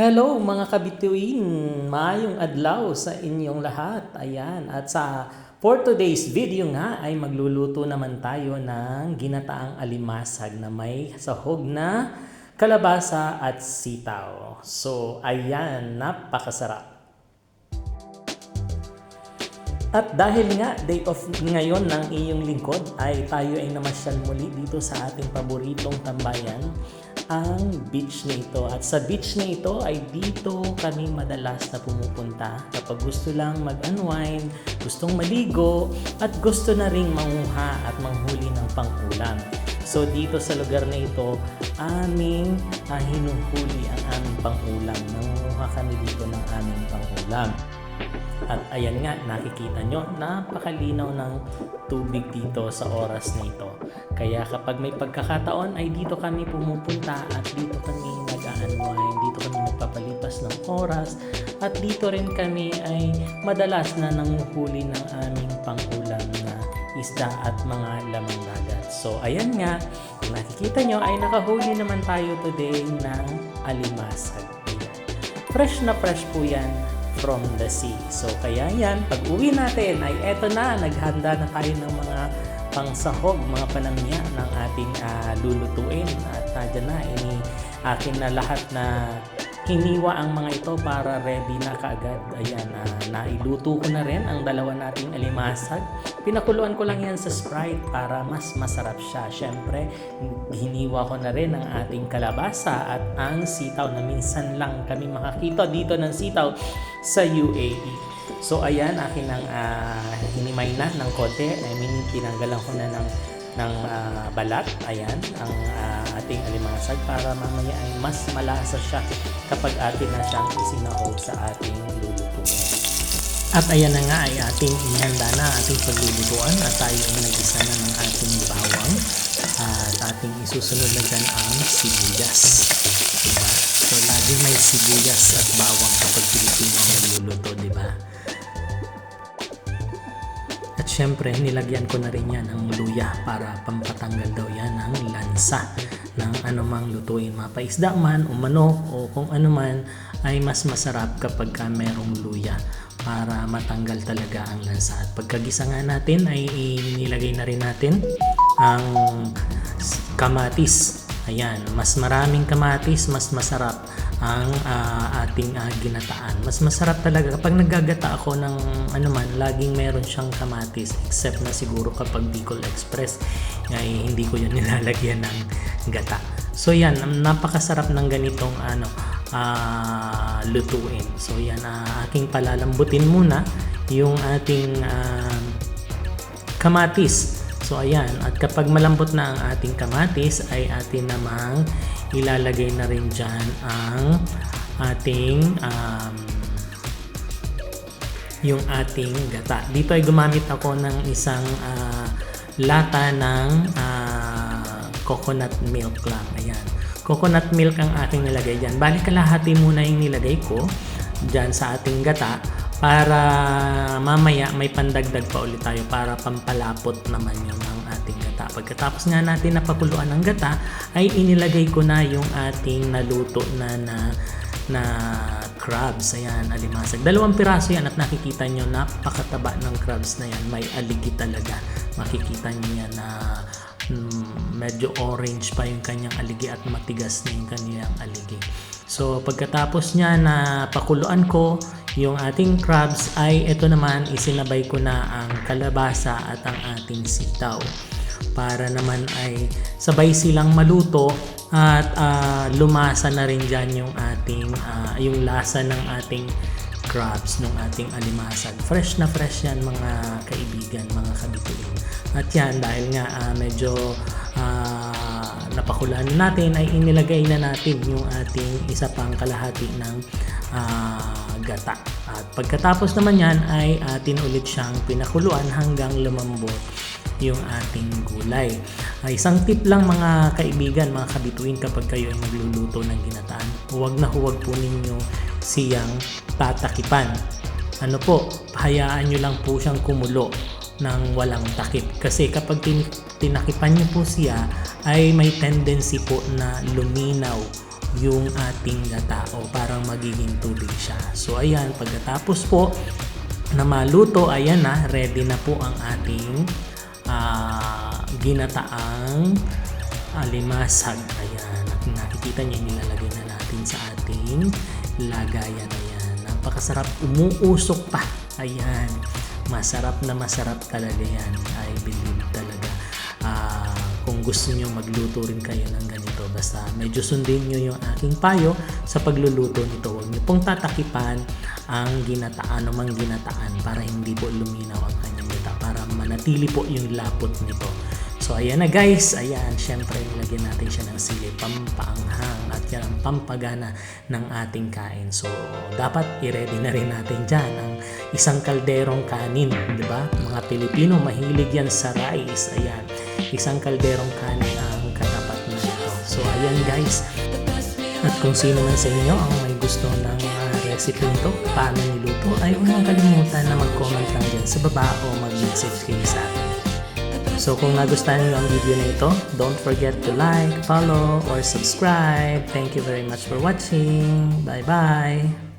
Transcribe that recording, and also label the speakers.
Speaker 1: Hello mga kabituin! Maayong adlaw sa inyong lahat. Ayan, at for today's video nga ay magluluto naman tayo ng ginataang alimasag na may sahog na kalabasa at sitaw. So ayan, napakasarap. At dahil nga day off ngayon ng iyong lingkod ay tayo ay namasyal muli dito sa ating paboritong tambayan, ang beach na ito. At sa beach na ito ay dito kami madalas na pumupunta kapag gusto lang mag-unwind, gustong maligo, at gusto na ring manguha at manghuli ng pang-ulam. So dito sa lugar na ito, aming hinuhuli ang aming pang-ulam. Nanguha kami dito ng aming pang-ulam. At ayan nga, nakikita nyo, napakalinaw ng tubig dito sa oras na ito. Kaya kapag may pagkakataon ay dito kami pumupunta at dito kami nag-unwind, dito kami nagpapalipas ng oras, at dito rin kami ay madalas na nanguhuli ng aming pang-ulam na isda at mga lamang dagat. So ayan nga, kung nakikita nyo ay nakahuli naman tayo today ng alimasag. Fresh na fresh po yan from the sea. So kaya yan, pag uwi natin ay eto na, naghanda na tayo ng mga pangsahog, mga panangya ng ating lulutuin. At nadyan na, akin na lahat na hiniwa ang mga ito para ready na kaagad. Ayan, nailuto ko na rin ang dalawa nating alimasag. Pinakuluan ko lang yan sa Sprite para mas masarap siya. Siyempre, hiniwa ko na rin ang ating kalabasa at ang sitaw na minsan lang kami makakita dito ng sitaw sa UAE. So ayan, akin ang hinimay na ng konti. I mean, tinanggalan ko na ng balat. Ayan, ang ating alimasag para mamaya ay mas malasa siya kapag atin na siyang isinahog sa ating lulutuin. At ayan na nga ay ating inihanda na ating paglulutuan at tayo ay nag-isa na ng ating bawang at ating isusunod na dyan ang sibuyas. Diba? So lagi may sibuyas at bawang kapag Pilipino ang nagluluto, diba? At syempre, nilagyan ko na rin yan ng luya para pampatanggal daw yan ng lansa ng anumang lutuin. Mapaisda man o manok o kung anuman ay mas masarap kapag merong luya para matanggal talaga ang lansa. At pagkagisa nga natin ay nilagay na rin natin ang kamatis. Ayan, mas maraming kamatis, mas masarap ang ating ginataan. Mas masarap talaga kapag naggagata ako ng anuman, laging meron siyang kamatis, except na siguro kapag Bicol Express ay hindi ko yan nilalagyan ng gata. So yan, napakasarap ng ganitong lutuin. So yan, aking palalambutin muna yung ating kamatis. So ayan, at kapag malambot na ang ating kamatis ay atin namang ilalagay na rin dyan ang ating yung ating gata. Dito ay gumamit ako ng isang lata ng coconut milk lang. Ayan, coconut milk ang aking nilagay dyan. Balik kalahati muna yung nilagay ko dyan sa ating gata para mamaya may pandagdag pa ulit tayo para pampalapot naman yung ng ating gata. Pagkatapos nga natin napakuluan ng gata ay inilagay ko na yung ating naluto na crabs. Ayan, alimasag. 2 piraso yan at nakikita nyo napakataba ng crabs na yan. May aligi talaga. Makikita nyo yan na medyo orange pa yung kanyang aligi at matigas na yung kanyang aligi. So pagkatapos niya na pakuluan ko yung ating crabs ay ito naman isinabay ko na ang kalabasa at ang ating sitaw para naman ay sabay silang maluto at lumasa na rin dyan yung ating yung lasa ng ating crabs ng ating alimasag. Fresh na fresh yan mga kaibigan, mga kabituin. At yan, dahil nga medyo napakulaan natin ay inilagay na natin yung ating isa pang kalahati ng gata. At pagkatapos naman yan ay atin ulit siyang pinakuluan hanggang lumambot yung ating gulay. Isang tip lang mga kaibigan, mga kabituin, kapag kayo ay magluluto ng ginataan, huwag na huwag po ninyo siyang tatakipan. Ano po, hayaan nyo lang po siyang kumulo ng walang takip. Kasi kapag tinakipan nyo po siya, ay may tendency po na luminaw yung ating gata o parang magiging tubig siya. So ayan, pagkatapos po na maluto, ayan na, ready na po ang ating ginataang alimasag. Ayan, at nakikita niyo, nilalagay na natin sa ating lagayan. Ayan, napakasarap, umuusok pa. Ayan, masarap na masarap talaga yan. I believe talaga. Kung gusto nyo magluto rin kayo ng ganito, basta medyo sundin nyo yung aking payo sa pagluluto nito. Huwag nyo pong tatakipan ang ginataan o mang ginataan para hindi po luminaw ang kanyang gata, para manatili po yung lapot nito. So ayan na guys, ayan, syempre nilagyan natin siya ng sili, pampaanghang, at yan ang pampagana ng ating kain. So dapat i-ready na rin natin dyan ang isang kalderong kanin, di ba? Mga Pilipino mahilig yan sa rice. Ayan, isang kalderong kanin ang katapat na ito. So ayan guys, at kung sino man sa inyo ang may gusto ng recipe nito, paano niluto, ay huwag kalimutan na mag-comment lang dyan sa baba o mag-message kayo sa akin. So kung nagustuhan niyo ang video na ito, don't forget to like, follow, or subscribe. Thank you very much for watching. Bye-bye!